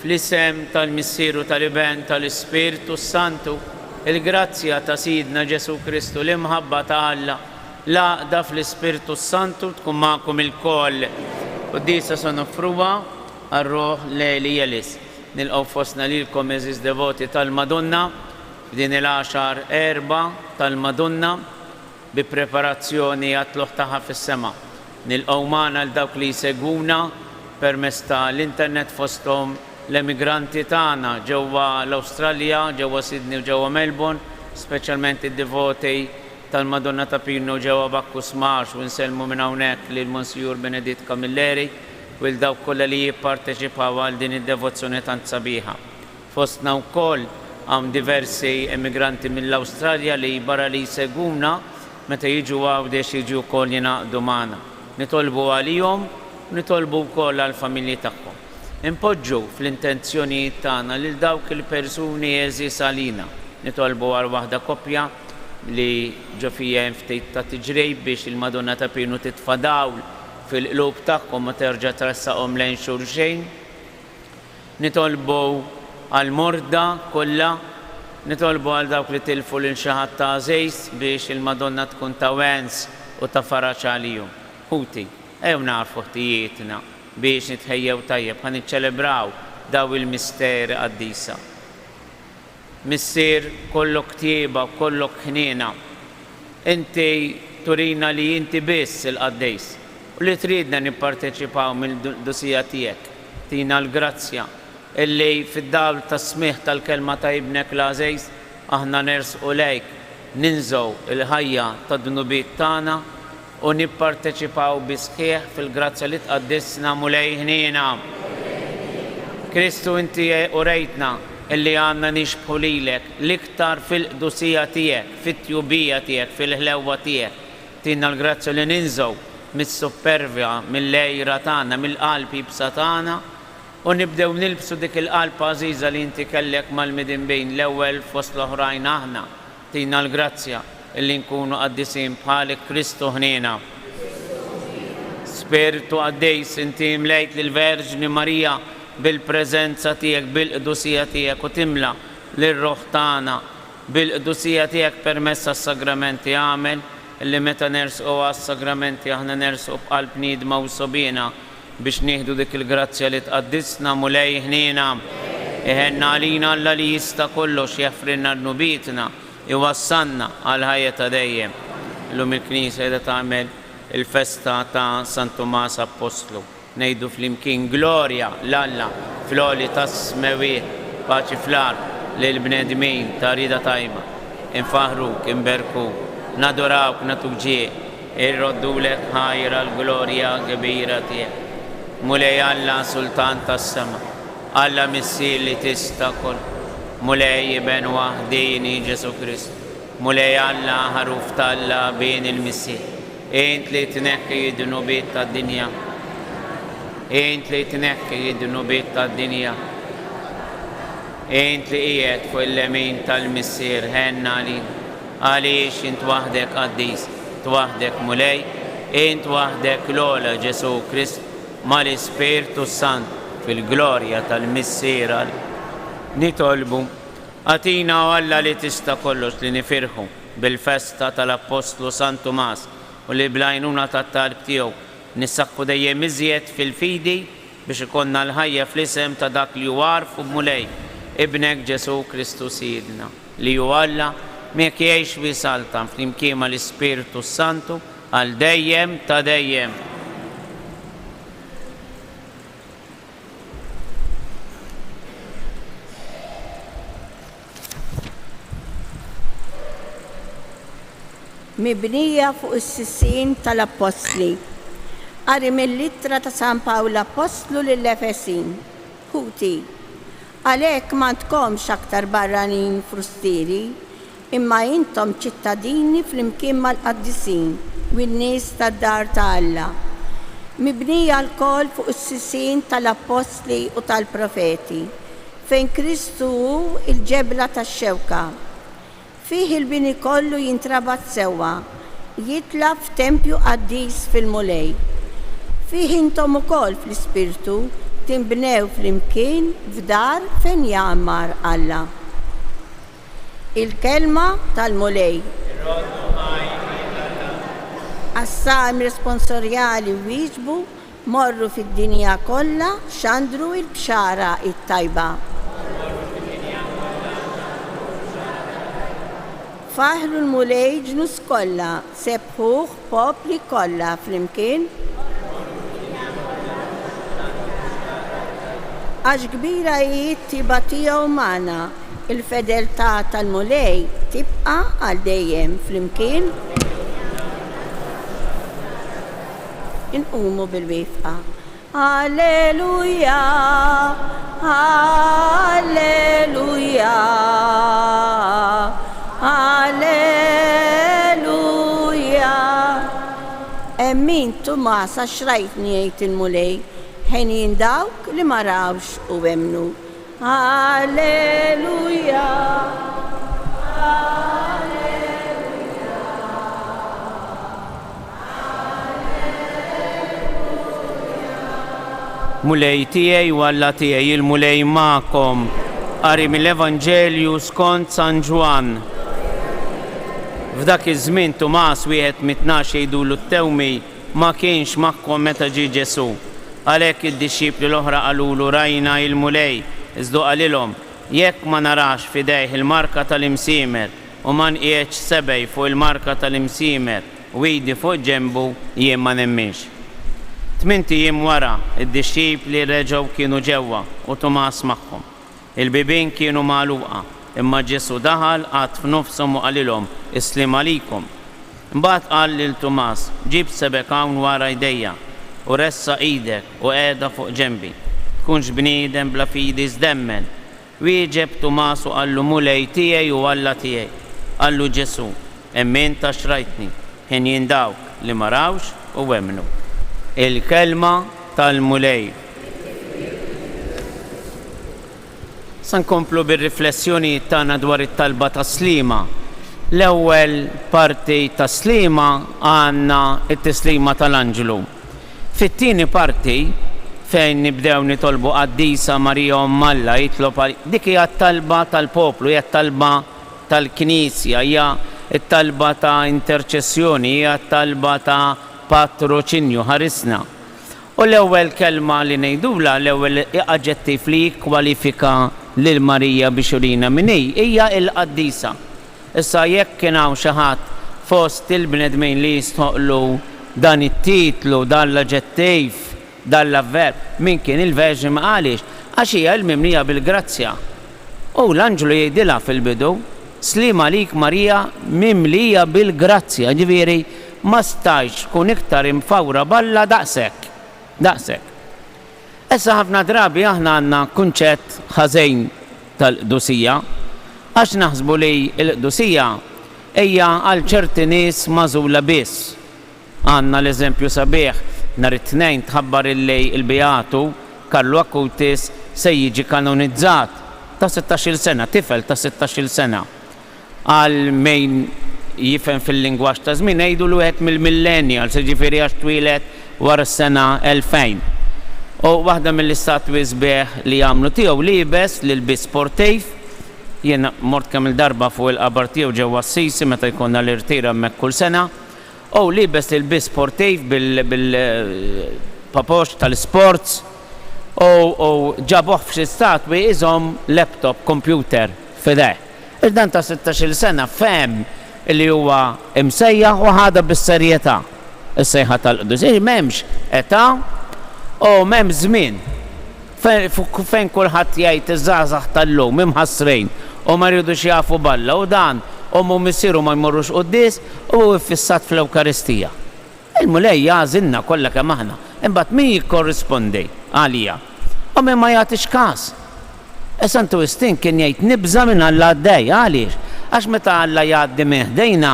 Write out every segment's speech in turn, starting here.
fl-isem tal-Missieru tal-Iben tal-Ispiritu Santu, il-grazzja ta' Sidna Ġesu Kristu, l-imħabba ta' Alla, l-għaqda fl-Ispiritu Santu tkun magħkom il-koll. Qudiesa sonofruha għar-Ruħ Lejli Jelis. Nilqgħu fostna lilkom eżiż devoti tal-Madonna f'din il-10 erba tal-Madonna bi preparazzjoni għat-tluħ tagħha fis-sema. Nilqgħu magħna l dawk li jsegwuna permezz tal-internet fosthom l-emigranti tagħna ġewwa l-Awstralja, ġewwa Sydney u ġewwa Melbourne, speċjalment id-devoti tal-Madonna ta' Pirnu ġewwa Bacchus Marsh, u nsellmu minn hawnhekk lil Monsiur Beneditt Camilleri u l dawk kollha li jipparteċipaw għal din id-devozzjoni tant sabiħa. Fostna wkoll hemm diversi emigranti mill-Awstralja li barra li jsegwuna meta jiġu għawdex jiġu wkoll jingħaqdu magħna. Nitolbu għalihom, nitolbu wkoll għall-familji tagħhom. Impoġġu fl-intenzjonijiet tagħna lil dawk il-persuni eżis għalina. Nitolbu għal waħda koppja li ġo fija ftit ta' tiġrej biex il-Madonna ta' Pirnu titfa' dawl fil-qlub tagħhom u terġa' trassaqhom lejn xulxejn. Nitolbu għal morda kollha, nitolbu għal dawk li tilfu lil xi ħadd ta' żejs biex il-Madonna tkun ta' wens u ta' faraġ għalihom. Ħuti, ejw narfu ħtijietna biex nitħejjew tajjeb ħa niċċelebraw daw il-misteri qaddisa. Missier kollok tieba, kollok ħniena. Inti turina li inti biss il-qaddejs u li tridna nipparteċipaw mill-dosija tiegħek. Tina l-grazzja illi fid-dawl tas-smigħ tal-kelma ta' ibnek l-għażejs aħna nersqu lejk ninżgħu il-ħajja tad-dnubiet tagħna u nipparteċipaw bi sħiħ fil-grazzja li tqaddisna mulej ħniena. Kristu inti urejtna illi għandna nixbħu lilek l-iktar fil-qdusija tiegħek, fit-tjubija tiegħek, fil-ħlewwa tiegħek. Tina l-grazzja li ninżgħu mis-supervja, mill-lejra tagħna, mill-qalb jibsa tagħna u nibdew nilbsu dik il-qalb għażiża li inti kellek mal-midin bejn l-ewwel fost l-oħrajn aħna. Tina l-grazzja illi nkunu qaddisin bħalek Kristu ħniena. Spiritu għaddejs inti mlejt lill-Verġni Marija bil-preżenza tiegħek, bil-qdusija tiegħek u timla lir-Ruħ tagħna bil-qdusija tiegħek permezz għas-sagramenti għamel illi meta nersqu għas-sagramenti aħna nersqu b'qalb niedma u sobina biex nieħdu dik il-grazzja li tqaddisna mulej ħniena. Iħenna għalina Alla li jista' kollox jaffrinna dnubietna iwassalna għal ħajja ta' dejjem. Illum il-Knisja qiegħda tagħmel il-festa ta' San Tomas Apostlu. Ngħidu flimkien glorja l-Alla fl-għoli tas-smewiet, paċi fl-ard lill-bnedmin ta' rida tajba. Infaħruk, inberkuk, nadorawk, natuk ġie, irroddulek ħajra l-glorja kbira tiegħek. Mulej Alla Sultan tas-sema, Alla Missier li tista' koll, mulej Iben waħdini Ġesu Kristu, mulej Alla ħaruf tal-Alla bejn il-Missier. Int li tneħħi d-dnubiet tad-dinja, int li tneħħi d-dnubiet tad-dinja, int li qiegħed fuq il-lemin tal-Missier ħenna għaliex int waħdek qaddis, int waħdek mulej, int waħdek l-ogħla Ġesu Kristu mal-Ispiritu Sant fil-glorja tal-Missier. Nitolbu għatina Alla li tista' kollox li nifirħu bil-festa tal-Apostlu San Tomas u li blajnuna tat-talb tiegħu nissaqfu dejjem iżjed fil-fidi biex ikonna l-ħajja fl-isem ta' dak li għarfu b'mulej ibnek Ġesu Kristu Sidna li hu Alla mek jgħix wisaltan flimkien mal-Ispiritu Santu għal dejjem ta' dejjem. Mibnija fuq is-sissin tal-Apostli. Qari mill-littra ta' San Pawlu Apostlu lill-Efesin. Ħuti, għalhekk ma tkomx aktar barranin frustieri, imma intom ċittadini flimkien mal-qaddisin u n-nies tad-dar ta' Alla. Mibnija l-kol fuq is-sissin tal-Apostli u tal-Profeti, fejn Kristu hu il-ġebla tax-xewka. Fih il-bini kollu jintrabat sewwa, jitla f'tempju qaddis fil-mulej. Fih intom ukoll fl-Ispirtu tinbnew flimkien f'dar fejn jagħmar Alla. Il-kelma tal-mulej. Assam responsorjali wieġbu morru fid-dinja kollha xandru l-bxara it-tajba. Faħru l-mulej ġnus kollha, sebħuh popli kollha flimkien. Għax kbira it-tiba tiegħu magħna, il-fedeltà tal-mulej tibqa' għal dejjem flimkien. Inqumu bil-wifqa. Alleluja, alleluja, alleluja. Emmin Tumas għax rajtni jgħid il-mulej, ħinin dawk li ma rawx u emnu. Alleluja. Mulej tiegħi u Alla tiegħi, il-mulej magħkom. Qari mill-Evanġelju skont San Ġwan. F'dak iż-żmien Tumas wieħed mit-tnax jgħidulu t-tewmi ma kienx magħhom meta ġie Ġesu. Għalhekk id-dixxipli l-oħra qalulu rajna il-mulej, iżda qalilhom jekk ma narax f'idejh il-marka tal-imsiemer u ma nqiegħx sebej fuq il-marka tal-imsiemer u jdi fuq ġenbu jien ma nemminx. 8 ijiem wara id-dixxipli reġgħu kienu ġewwa u Tumas magħhom. Il-bibien kienu magħluqa, imma Ġesu daħal qatt f'nofshom u qalilhom islim għalikom. Imbagħad qal lil Tumas ġib sebek hawn wara jdejja u ressa idek u qiegħda fuq ġenbi. Tkunx bniedem bla fidi żdemmen. Wieġeb Tumas u qallu mulej tiegħi u Alla tiegħi. Qallu Ġesu, emmin ta' xrajtni, ħin jien dawk li ma rawx u emnu. Il-kelma tal-mulej. Sa nkomplu bir-riflessjoni tagħna dwar it-talba taslima. L-ewwel parti taslima għandna it-tislima tal-Anġlu. Fit-tieni parti fejn nibdew nitolbu Qaddisa Marija Alla jitlob dik hija t-talba tal-poplu, hija t-talba tal-Knisja, hija t-talba ta' interċessjoni, hija t-talba ta' patroċinju ħarisna. U l-ewwel kelma li ngħidula, l-ewwel aġġettiv li jikkwalifika lil Marija biex urina min hija l-Qaddisa. Issa jekk kien hawn xi ħadd fost il-bnedmin li jistoqlu dan it-titlu, dan l-aġġettiv, dan l-avverb, min kien il-Verġin għaliex għax hija l-mimlija bil-grazzja. U l-Anġlu jgħidilha fil-bidu, slima għalik Marija mimlija bil-grazzja, ġifieri ma stajx tkun iktar imfawra balla daqshekk. Issa ħafna drabi aħna għandna kunċett ħażejn tal-qdusija għax naħsbu li l-qdusija hija għal ċerti nies magħżula biss. Għandna l-eżempju sabiħ nhar it-tnejn tħabbar il-Beatu Karlu Acutis se jiġi kanonizzat ta' 16-il sena, tifel ta' 16-il sena. Għal min jifhem fil-lingwaġġ ta' żmien ngħidu l wieħed mill-millennials, jiġifieri għax twieled wara s-sena 2000. U waħda mill-istatwi sbieħ li jagħmlu tiegħu liebes lil bis sportiv. Jien mort kemm il-darba fuq il-qabar tiegħu ġewwa Assisi meta jkollna l-irtira hemmhekk kull sena. U liebes lil bis sportiv bil-papox tal-sports u ġabuh f'xi statwi iżhom laptop computer f'ideh. Il-dan ta' 16-il sena fehem li huwa imsejjaħ u ħada bis-serjetà. Is-sejħa tal-qdusija m'hemmx età u m'hemm żmien fejn kulħadd jgħid iż-żgħażagħ tal-lum imħassrin u ma rridux jafu balla u dan u missieru ma jmorrux qudies u fissat fl-Ewkaristija. Il-mulej jagħżilna kollha kemm aħna, imbagħad min jikkorrispondi għalija u min ma jagħtix każ. Santu Istin kien jgħid nibża minn Alla għaddej għaliex għax meta Alla jgħaddi minn ħdejna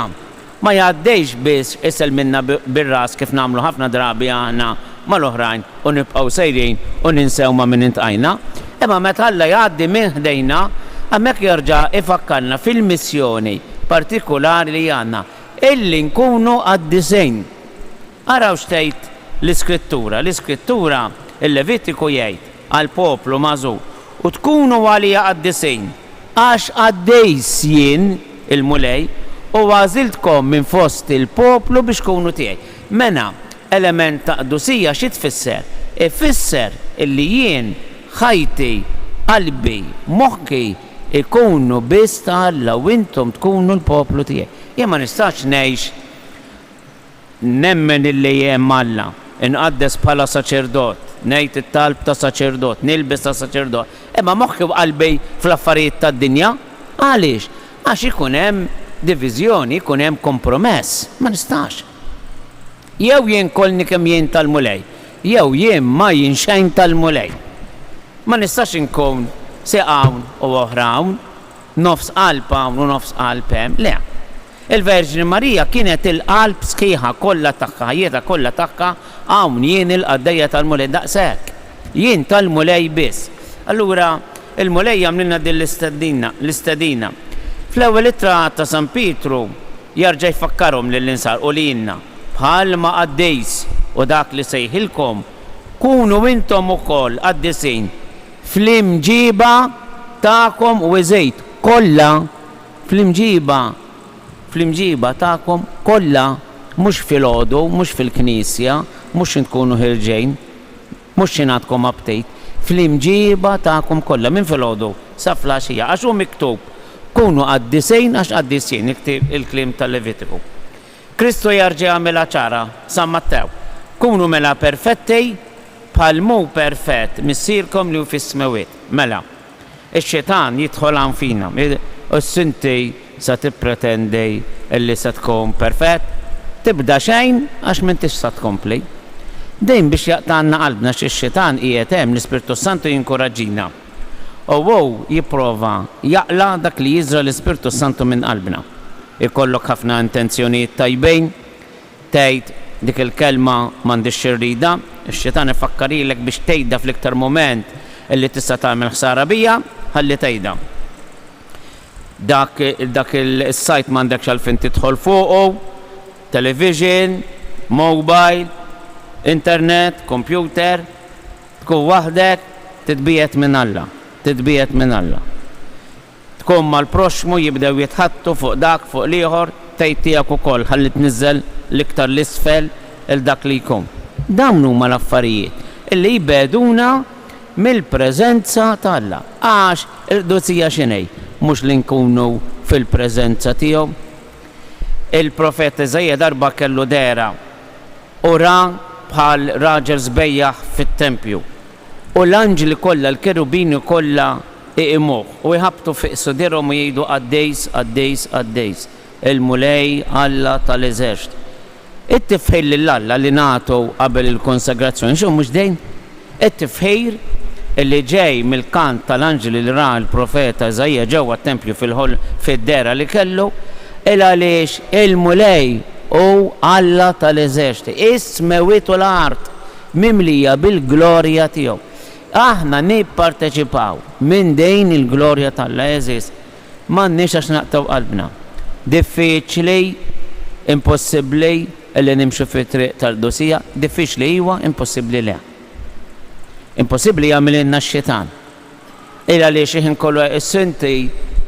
ma jgħaddejx biss isel minna bir-ras kif nagħmlu ħafna drabi aħna mal-oħrajn u nibqgħu sejrin u ninsew ma minn intqajna. Imma meta Alla jgħaddi minn ħdejna hemmhekk jerġa' ifakkarna fil-missjoni partikolari li għandna illi nkunu għad-disejn. Araw xtejt l-Iskrittura. L-Iskrittura il-Levitiku jgħid għal poplu mażul u tkunu għalija qaddisejn għax għaddejs jien il-mulej u għażiltkom minn fost il-poplu biex tkunu tiegħi. Mena element ta' qdusija xi tfisser? Ifisser illi jien ħajti, qalbi, moħħi ikunu biss ta' Alla u intom tkunu l-poplu tiegħi. Jien ma nistax ngħix nemmen illi hemm Alla, inqaddes bħala saċerdot, ngħid it-talb ta' saċerdot, nilbes ta' saċerdot, imma moħħi u qalbi fl-affarijiet tad-dinja. Għaliex? Għax ikun hemm diviżjoni, ikun hemm kompromess. Ma nistax. Jew jien kolni kemm jien tal-mulej, jew jien ma jinxejn tal-mulej. Ma nistax inkun se hawn u oħra hawn, nofs qalb hawn u nofs qalb hemm. Le. Il-Verġini Marija kienet il-qalb sħiħa kollha tagħha, ħajjeta kollha tagħha hawn jien il-qaddejja tal-mulej daqshekk. Jien tal-mulej biss. Allura il-mulej għamlilna din l-istedina. Fl-ewwel ittra ta' San Pietru jarġa' jfakkarhom lill-insar u lilna bħalma qaddejs u dak li sejħilkom kunu intom ukoll qaddisejn fl-imġiba tagħkom u eżejt kollha fl-imġiba tagħkom kollha, mhux fil-għodu, mhux fil-knisja, mhux tkunu ħirġejn, mhux xinatkom update, fl-imġiba tagħkom kollha minn fil-għodu sa flaxija għax hu miktub kunu qaddisejn għax qaddisejn il-kliem tal-Levitiku. Kristu jarġa' jagħmilha ċara San Mattew. Kunu mela perfettej bħal mu perfett missierkom li hu fis-smawiet. Mela, ix-xetan jidħol hawn fina, s-sinti sa tippretendi illi sa tkun perfett, tibda xejn għax m'intix sa tkompli. Dejjem biex jaqtanna qalbna x'ix-xetan qiegħed hemm l-Ispirtu Santu jinkoraġġina. U jipprova jaqla dak li jiżra l-Ispirtu Santu minn qalbna. Ikollok ħafna intenzjonijiet tajbejn, tgħid dik il-kelma m'għandix xirrida, ix-xetan ifakkarilek biex tgħidha fl-iktar mument illi tista' tagħmel ħsara bija, ħalli tgħidha. Dak il-sajt m'għandekx għalfejn tidħol fuqu, television, mobile, internet, computer, tkun waħdek, titbiet minn Alla. Tkun mal-proxmu jibdew jitħattu fuq dak, fuq liħor, tgħid tiegħek ukoll ħalli tniżżel l-iktar l-isfel il dak li jkun. Dawn huma l-affarijiet illi jbeduna mill-preżenza ta' Alla. Għax il-qdusija x'inhi? Mhux li nkunu fil-preżenza tiegħu. Il-profet Eżajja darba kellu dera u ra bħal raġel żbejjaħ fit-tempju. U l-anġli kollha l-kerubini kollha iqimuh u jħabtu fuq sudirhom u jgħidu qaddejs. Il-mulej Alla tal-eżerċit. It-tifħir lill-Alla li nagħtu qabel il-konsagrazzjoni x'hu mhux dejn? It-tifħir illi ġej mill-kant tal-anġli li ra l-profeta Eżajja ġewwa t-tempju fid-dera li kellu, għaliex il-mulej u Alla tal-eżerċiti, is-smawiet u l-art mimlija bil-glorja tiegħu. Aħna nipparteċipaw minn dejn il-glorja tal-Alla eżis, m'għandniex għax naqtaw qalbna. Diffiċli, impossibbli illi nimxu fit-triq tal-qdusija, diffiċli iwa, impossibbli le. Impossibbli jagħmililna x-xetan. Li xi kollu is-sinti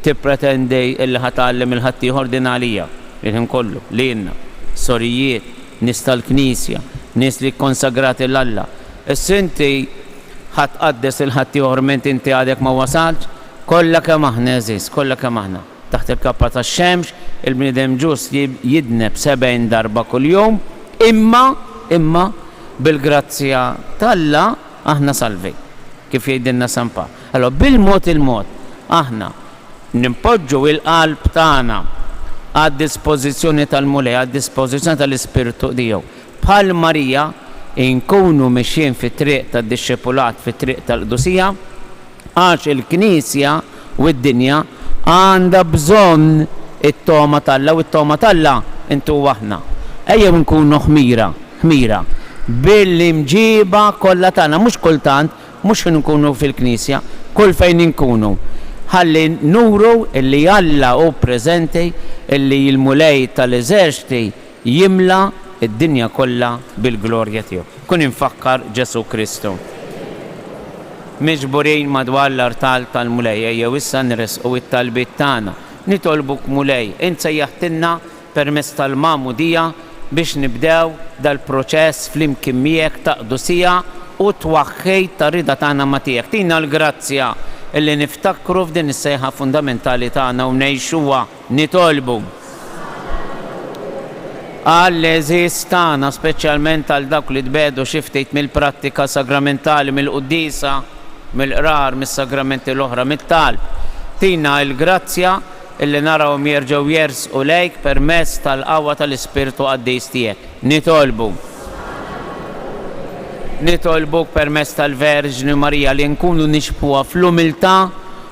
tippretendi illi ħatgħallem il-ħadd ieħor din għalija, il-ħin kollu lielna, sorijiet, nies tal-Knisja, nies li konsagrati l-Alla. Is-sinti ħatqaddes il-ħadd ieħor ment inti għadek ma wasalx, kollha kemm aħna eżis, kollha kemm aħna. Taħt il-kappa tax-xemx, il-bniedem ġust jidneb 70 darba kuljum, imma bil-grazzja tal-Alla aħna salvi, kif jgħidilna San Pa. Allora bil-mod aħna nimpoġġu il-qalb tagħna għad-dispożizzjoni tal-mulej, għad-dispożizzjoni tal-Ispirtu tiegħu. Bħal Marija nkunu mexjin fit-triq tad-dixxipulat, fit-triq tal-qdusija, għax il-Knisja u d-dinja għandha bżonn it-toma tal-Alla u t-toma tal-Alla intu aħna. Ejjew nkunu ħmira bil-imġiba kollha tagħna, mhux kultant, mhux nkunu fil-Knisja, kull fejn inkunu. Ħalli nuru illi Alla hu preżenti, illi l-mulej tal-eżerċiti jimla id-dinja kollha bil-glorja tiegħu. Kun infakkar Ġesu Kristu. miġburin madwar l-artal tal-mulej. Jew issa nresqu it-talbiet tagħna. Nitolbuk mulej, int sejjaħtilna permezz tal-Magħmudija biex nibdew dal-proċess flimkien miegħek ta' qdusija u twaħħejt ta' rida tagħna ma' tiegħek. Tina l-grazzja illi niftakru f'din is-sejħa fundamentali tagħna u ngħixuha. Nitolbu għall-eżis tagħna, speċjalment għal dawk li tbedu xi ftit mill-prattika sagramentali, mill-qudiesa, mill-qrar, mis-sagramenti l-oħra, mit-talb. Tina l-grazzja illi narawhom jerġgħu jersqu lejk permezz tal-qawwa tal-Ispirtu Qaddis tiegħek. Nitolbuk permezz tal-Verġni Marija li nkunu nixbħuha fl-umiltà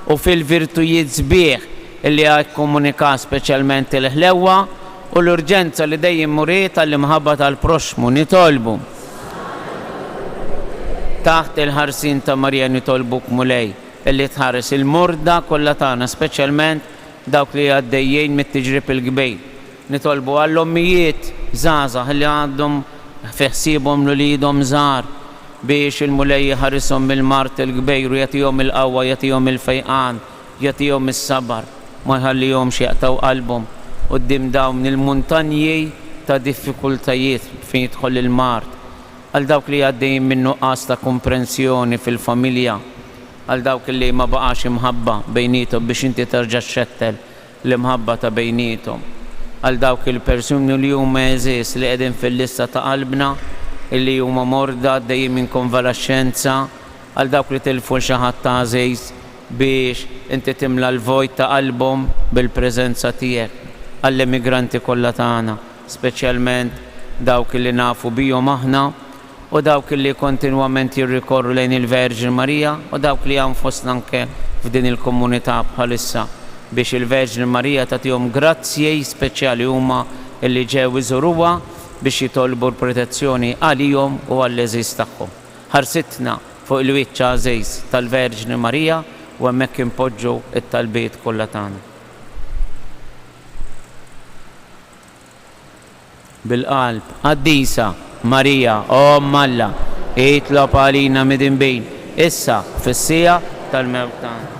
u fil-virtujiet sbieħ illi jikkomunika speċjalment il-ħlewwa u l-urġenza li dejjem muriet tal-imħabba tal-proxmu. Nitolbu taħt il-ħarsin ta' Marija nitolbuk mulej illi tħares il-murda kollha tagħna, speċjalment dawk li għaddejjin mit-tiġrib il-gbejl. Nitolbu għall-ommijiet żgħażagħ li għandhom fiħsibhom li lidhom żgħar biex il-mulej jħarishom mill-mart il-gbejl u jagħtihom il-qawwa, jagħtihom il-fejqan, jagħtihom is-sabar, ma jħallihomx jaqtaw qalbhom quddiem dawn il-muntanji ta' diffikultajiet fejn jidħol il-mart. Għal dawk li għaddejjin min nuqqas ta' komprensjoni fil-familja, għal dawk li ma baqax imħabba bejnietom biex inti terġa' xettel l-imħabba ta' bejnietom, għal dawk il-persuni li huma eżis li qegħdin fil-lista ta' qalbna illi huma morda dejjem minn konvalaxxenza, għal dawk li tilfu xi ħadd ta' eżis biex inti timla l-vojt ta' qalbhom bil-preżenza tiegħek, għall-immigranti kollha tagħna, speċjalment dawk li nafu bihom aħna u dawk li kontinwament jirrikorru lejn il-Verġin Marija u dawk li fostna anke f'din il-komunità bħalissa biex il-Verġin Marija tagħtihom grazzji speċjali huma li ġew iżuruha biex jitolbu l-protezzjoni għalihom u għall-eżis tagħhom. Ħarsitna fuq il-wiċċ għażejs tal-Verġin Marija u hemmhekk impoġġu it-talbiet kollha tagħna. Bil-qalb, Qaddisa Marija, Alla, itlob għalina midin bejn, issa fis-sija tal-mewt tagħna.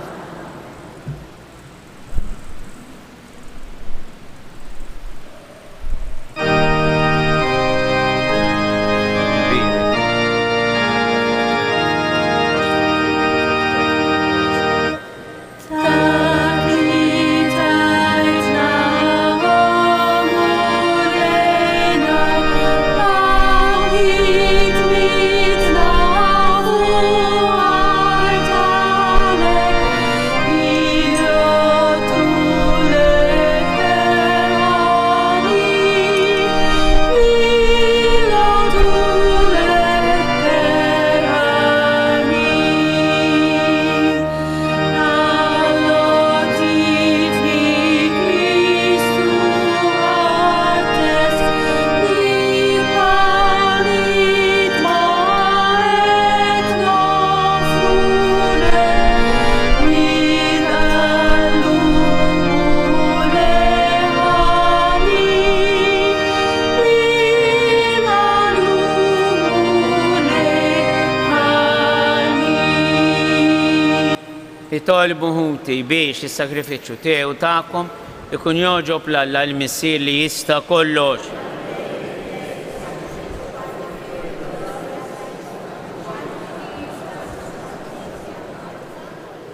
Itolbu ħuti biex is-sagrifiċċju tiegħu tagħkom ikun joġob l-Alla l-Missier li jista' kollox.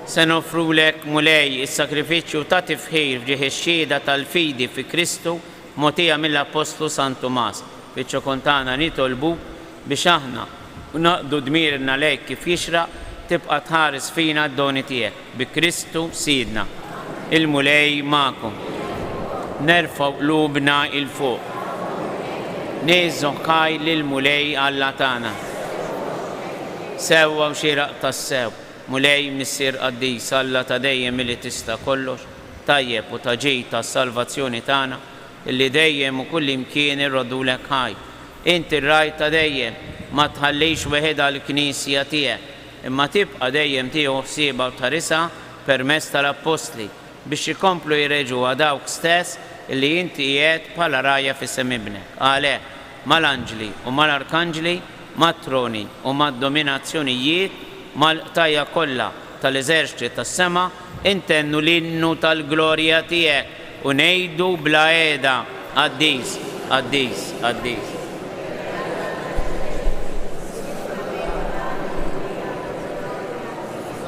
Se nofrulek mulej is-sagrifiċċju ta' tifħir f'ġieħ ix-xhieda tal-fidi fi Kristu mogħtija mill-Apostlu Sant Tumas. Fiċ-ċokon tagħna nitolbu biex aħna naqdu dmirna lejk kif jixraq tibqa' tħares fina d-doni tiegħek bi Kristu Sidna. Il-mulej magħkom. Nerfgħu qlubna il fuq. Nieżżu ħaj lill-mulej Alla tagħna. Sewwa u xieraq tas-sew. Mulej Missier Qaddis Alla ta' dejjem li tista' kollox, tajjeb u ta' ġej tas-salvazzjoni tagħna illi dejjem u kull imkien irrodulek ħaj. Inti r-raj ta' dejjem ma tħallix weħeda l-Knisja tiegħek, imma tibqa' dejjem tieħu ħsiebha u tħarisha permezz tal-Apostli biex ikomplu jreġgħu dawk stess illi inti qiegħed bħala rajja f'isem ibnek. Għalhekk mal-anġli u mal-arkanġli, mat-troni u mad-dominazzjonijiet, mal-qtajja kollha tal-eżerċiti tas-sema intennu l-innu tal-glorja tiegħek u ngħidu bla qiegħda Qaddis, Qaddis, Qaddis.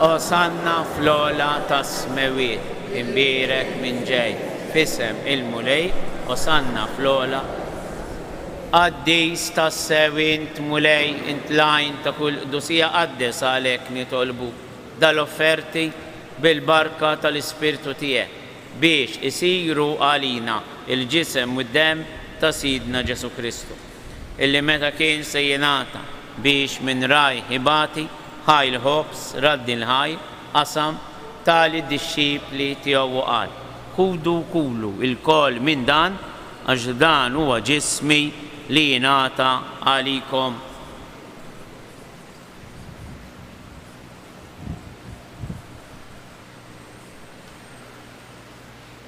Osanna fl-ola tas-smewiet, imbierek minn ġej, f'isem il-mulej, osanna fl-ola. Qaddis tas-sewint mulej intlajn ta' kull qdusija qaddes għalhekk nitolbu dal-offerti bil-barka tal-Ispirtu tiegħek biex isiru għalina il-ġisem u d-dem ta' Sidna Ġesu Kristu, illi meta kien se jingħata biex minn raj ħibati ħajl ħobs raddi l-ħajl qasam tali d-disċipli tiegħu qal ħudu kulu il-kol minn dan għax dan huwa ġismi li jingħata għalikom.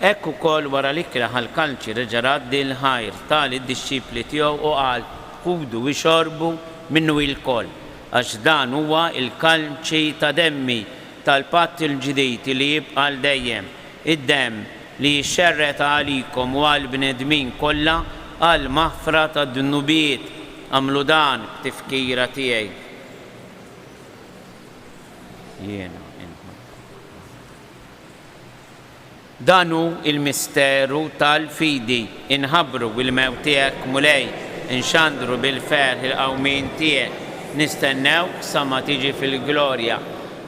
Hekk ukoll wara l-ikra ħall-kalċi reġa' raddi l-ħajr tali d-disċipli tiegħu u qal ħudu ixorbu minnu il-koll għax dan huwa il-kalċi ta' demmi tal-patt il-ġdid li jibqa' l dejjem, id-demm li jxerret għalikom u għall-bnedmin kollha għal maħfra ta' d-nubiet għamlu dan b'tifkira tiegħi. Danu il-misteru tal-fidi inħabru bil-mew tiegħek mulej inxandru bil-ferħ il-qawmin tiegħek nistennew sa ma tiġi fil-glorja.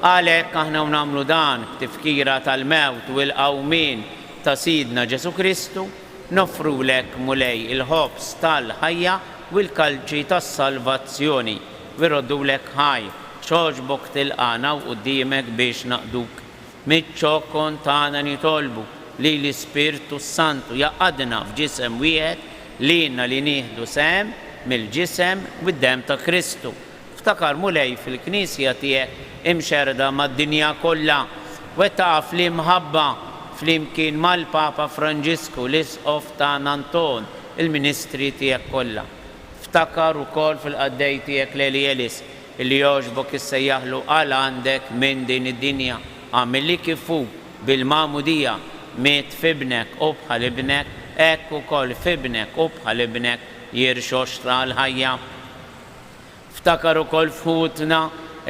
Għalhekk aħna nagħmlu dan b'tifkira tal-mewt u l-qawmin ta' Sidna Ġesu Kristu nofrulek mulej il-ħobs tal-ħajja u l-kalċi tas-salvazzjoni viroddulek ħaj ċoġbok tilqana u quddiemek biex naqduk. Miċ-ċokon tagħna nitolbu li l-Ispirtu Santu jaqadna f'ġisem wieħed lilna li nieħdu sehem mill-ġisem u d-demm ta' Kristu. Ftakar mulej fil-Knisja tiegħek imxerda mad-dinja kollha wettaq fl-imħabba flimkien mal-Papa Franġisku l-Isqof ta' Anton il-Ministri tiegħek kollha. Ftakar ukoll fil-qaddej tiegħek Leli Elis illi jogħġbok issejjaħlu għal għandek minn din id-dinja. Għamilli kifu bil-mamudija miet fibnek u bħal ibnek, hekk ukoll fibnek u bħal ibnek jirxoxra l-ħajja. Ftakar ukoll fħutna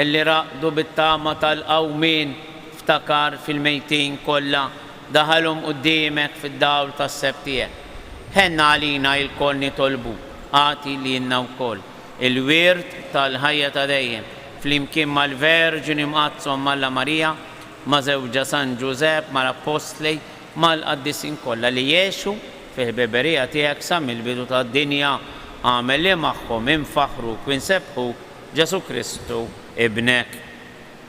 illi raqdu bit-tama tal-qawmin, ftakar fil-mejtin kollha daħalhom quddiemek fid-dawl tas-seb tiegħek. Ħenna għalina il-koll nitolbu, għati lilna wkoll il-wirt tal-ħajja ta' dejjem flimkien mal-Verġini mqazzom Malla Marija ma' żewġa San Ġusepp mal-Apostli mal-qaddisin kollha li jgħixu fil-beberija tiegħek sa mill-bidu tad-dinja għamel li magħhom infaħruk u nsebħuk Ġesu Kristu ibnek.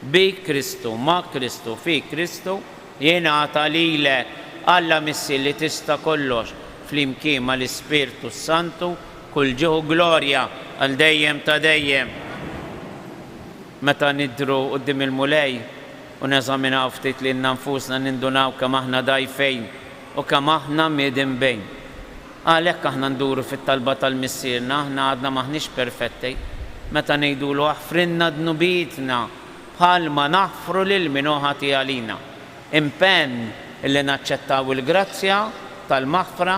Bi Kristu ma' Kristu fi Kristu jingħata lilek Alla missi li tista' kollox flimkien mal-Ispirtu Santu kull ġieħu glorja għal dejjem ta' dejjem. Meta nidru quddiem il-mulej u neżaminaw ftit lilna nfusna nindunaw kemm aħna dgħajfejn u kemm aħna miedin bejn. Għalhekk aħna nduru fit-talba tal-missierna, aħna għadna maħniex perfetti. Meta ngħidulu aħfrinna dnubietna bħalma naħfru lil min ħati għalina. Impenn illi naċċettaw il-grazzja tal-maħfra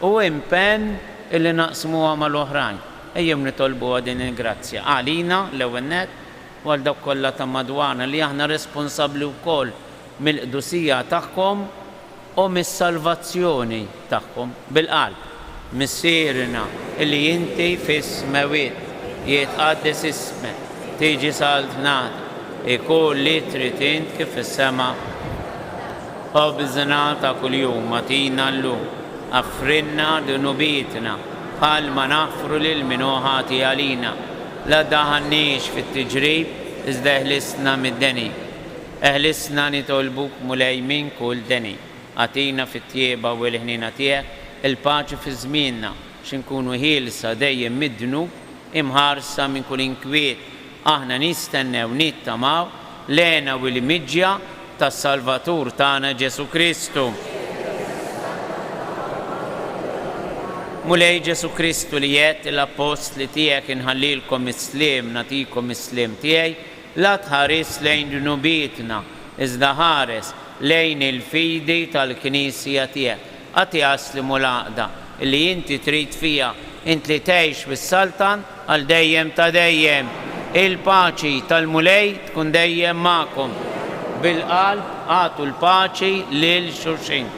u impenn illi naqsmuha mal-oħrajn. Ejjem nitolbuha din il-grazzja għalina l-ewwel nett u għal dawk kollha ta' madwarna li aħna responsabbli wkoll mill-qdusija tagħhom u mis-salvazzjoni tagħhom bil-qalb. Missierna illi inti fis-smawiet jitqaddes ismek, tiġi saltnat, ikun li trid int kif fis-sema. Ħobżna ta' kuljum atina llum, affrinna dunubietna bħalma naħfru lil min ħati għalina. La daħannix fit-tiġrib, iżda eħlisna mid-deni. Eħlisna nitolbuk mulej minn kull deni. Għatina fit-tjieba u l-ħnina tiegħek il-paċi fi żmienna x'inkunu ħielsa dejjem mid-dnub imħarsa minn kull inkwiet. Aħna nistennew nittamaw lena u l-miġja tas-Salvatur tagħna Ġesu Kristu. Mulej Ġesu Kristu li jgħid l-apostli tiegħek inħallilkom is-sliem nagħtikom is-sliem tiegħi, la tħares lejn dnubietna, iżda ħares lejn il-fidi tal-Knisja tiegħek. Għati jaslimu l-għaqda li inti trid fija, int li tgħix bis-Saltan għal dejjem ta' dejjem. Il-paċi tal-mulej tkun dejjem magħkom. Bil-qalb għatu l-paċi lil xulxin.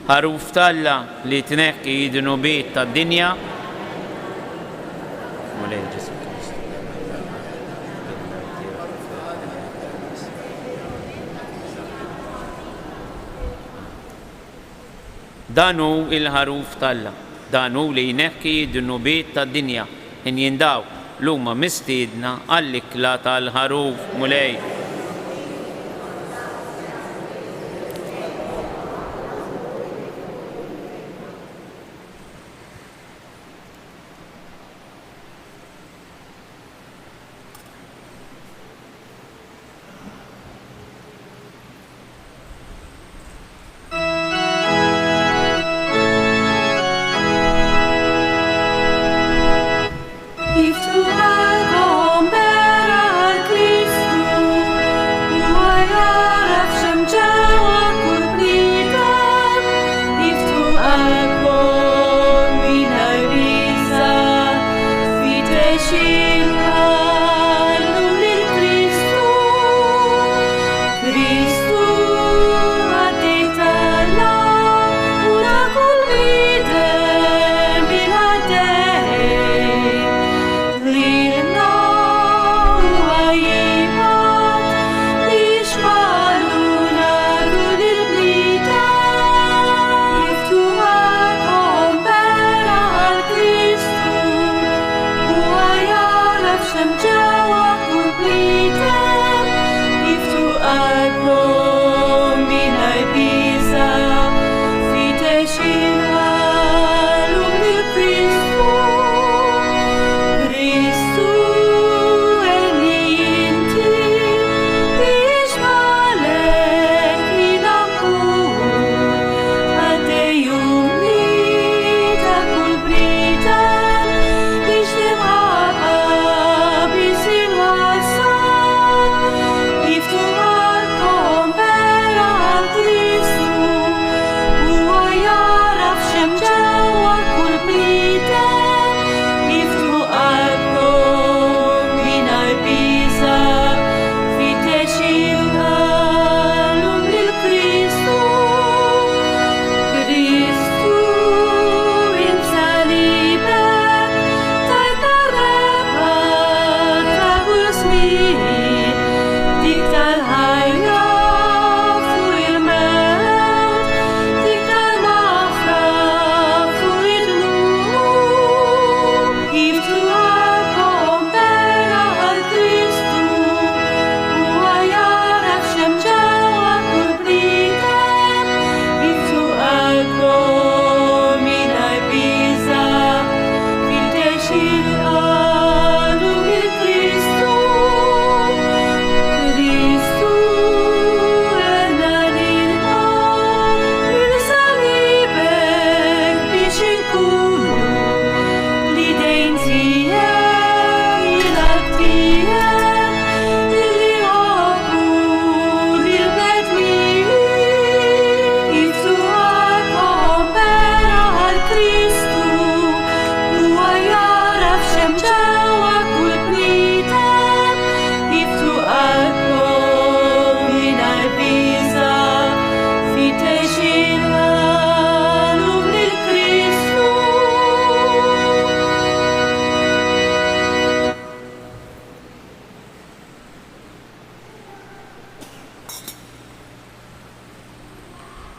Ħaruf talla li tneħħi id-dnubiet tad-dinja. Mulej Ġesu Kristu. Danu il-ħaruf talla. Danu li jneħħi id-dnubiet tad-dinja. In jindaw l-huma mistiedna għall-ikla tal-ħaruf mulej.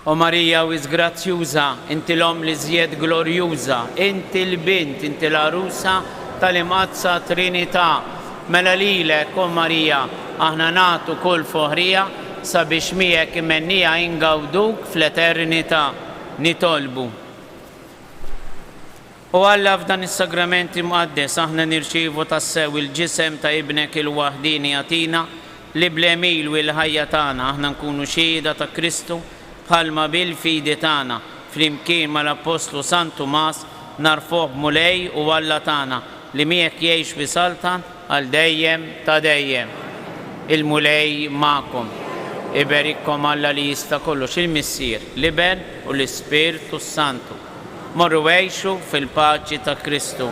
O Marija wis grazzjuża, inti l-om li żjed glorjuża, inti l-bint, inti l-arusa tal-imqazza Trinità. Mela lilek, o Marija, aħna nagħtu kull foħrija sabiex miegħek imennija ingawduk fl-eternità. Nitolbu. U Alla f'dan is-sagramenti mqaddes aħna nirċievu tassew il-ġisem ta' ibnek il-waħdini għatina li bl-emil u l-ħajja tagħna aħna nkunu xhieda ta' Kristu bħalma bil-fidi tagħna flimkien mal-Apostlu Sant Tumas narfuh mulej u Alla tagħna li miegħek jgħix fi salta għal dejjem ta' dejjem. Il-mulej ma'kom. Iberikkom Alla li jista' kollox, il-Missier, l-Iben u l-Ispirtu Santu. Morru għejxu fil-paċi ta' Kristu.